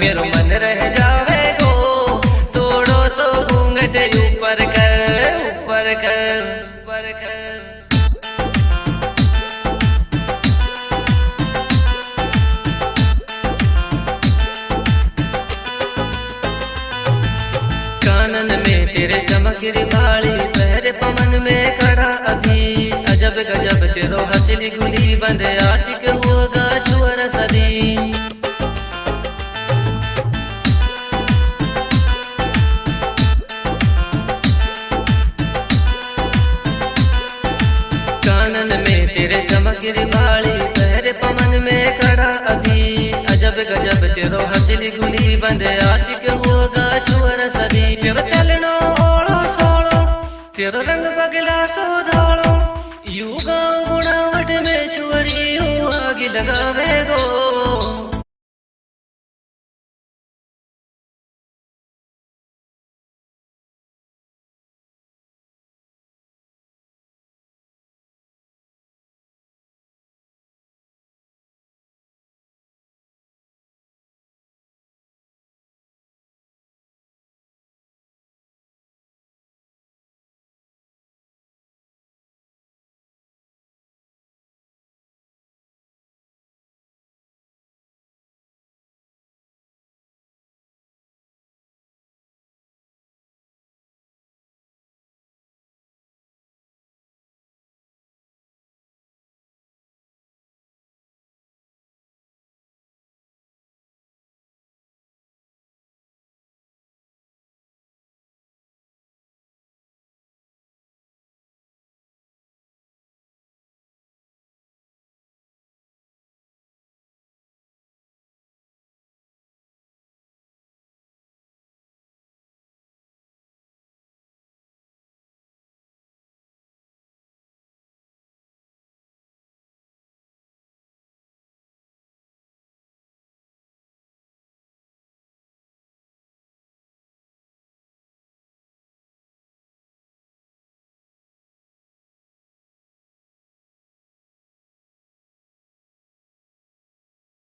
मेरो मन रह जावे गो। थोड़ो तो घूंघट ऊपर कर, ऊपर कर, ऊपर कर। कानन में तेरे चमक री बाली, पहरे पवन में खड़ा अभी। अजब गजब तेरो हंसली गुली, बंदे आशिक होगा छुअर सभी। कानन में तेरे चमक री बाली, पहरे पवन में खड़ा अभी। अजब गजब तेरो हंसली गुली, बंदे आशिक होगा छुअर सभी। तेरो चलनो ओळो सोळो, तेरो रंग बगला सो धोळो। यू गाँव गुणावट में छुअरी आग लगावे गो।